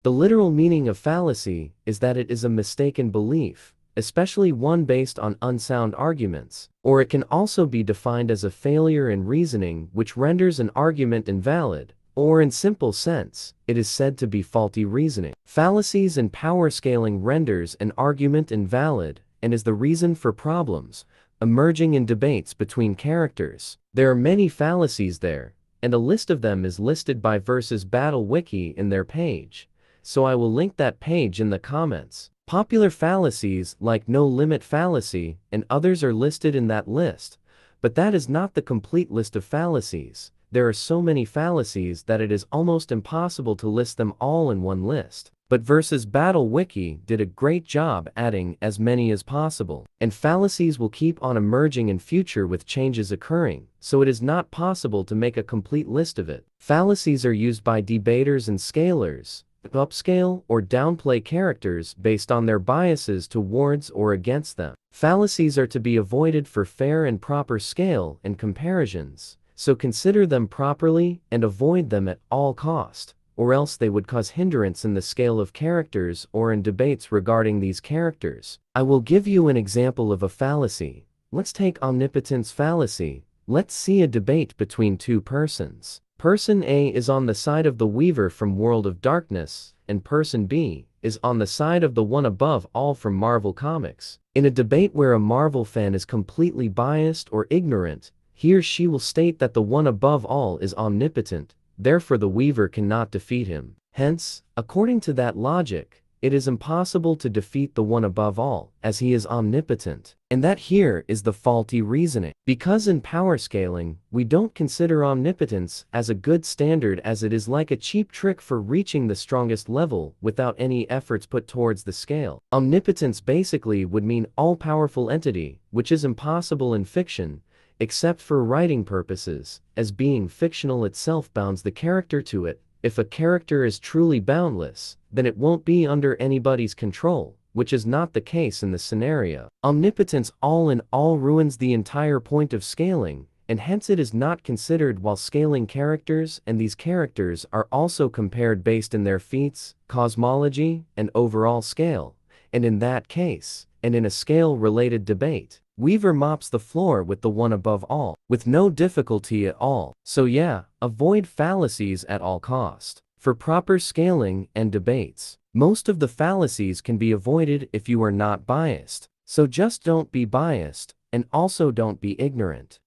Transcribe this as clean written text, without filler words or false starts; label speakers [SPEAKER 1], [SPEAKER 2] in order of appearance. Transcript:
[SPEAKER 1] The literal meaning of fallacy is that it is a mistaken belief, especially one based on unsound arguments, or it can also be defined as a failure in reasoning which renders an argument invalid, or in simple sense, it is said to be faulty reasoning. Fallacies in power scaling renders an argument invalid and is the reason for problems emerging in debates between characters. There are many fallacies there, and a list of them is listed by ⴡᴜ Wiki in their page, so I will link that page in the comments. Popular fallacies like no limit fallacy and others are listed in that list, but that is not the complete list of fallacies. There are so many fallacies that it is almost impossible to list them all in one list. But ⴡᴜ Wiki did a great job adding as many as possible. And fallacies will keep on emerging in future with changes occurring, so it is not possible to make a complete list of it. Fallacies are used by debaters and scalers to upscale or downplay characters based on their biases towards or against them. Fallacies are to be avoided for fair and proper scale and comparisons, so consider them properly and avoid them at all cost, or else they would cause hindrance in the scale of characters or in debates regarding these characters. I will give you an example of a fallacy. Let's take omnipotence fallacy. Let's see a debate between two persons. Person A is on the side of the Weaver from World of Darkness, and Person B is on the side of the one above all from Marvel Comics. In a debate where a Marvel fan is completely biased or ignorant, he or she will state that the one above all is omnipotent, therefore the Weaver cannot defeat him. Hence, according to that logic, it is impossible to defeat the one above all, as he is omnipotent. And that here is the faulty reasoning. Because in power scaling, we don't consider omnipotence as a good standard, as it is like a cheap trick for reaching the strongest level without any efforts put towards the scale. Omnipotence basically would mean all-powerful entity, which is impossible in fiction, except for writing purposes, as being fictional itself bounds the character to it. If a character is truly boundless, then it won't be under anybody's control, which is not the case in this scenario. Omnipotence all in all ruins the entire point of scaling, and hence it is not considered while scaling characters, and these characters are also compared based in their feats, cosmology, and overall scale. And in that case, and in a scale-related debate, Weaver mops the floor with the one above all, with no difficulty at all. So yeah, avoid fallacies at all cost. For proper scaling and debates, most of the fallacies can be avoided if you are not biased. So just don't be biased, and also don't be ignorant.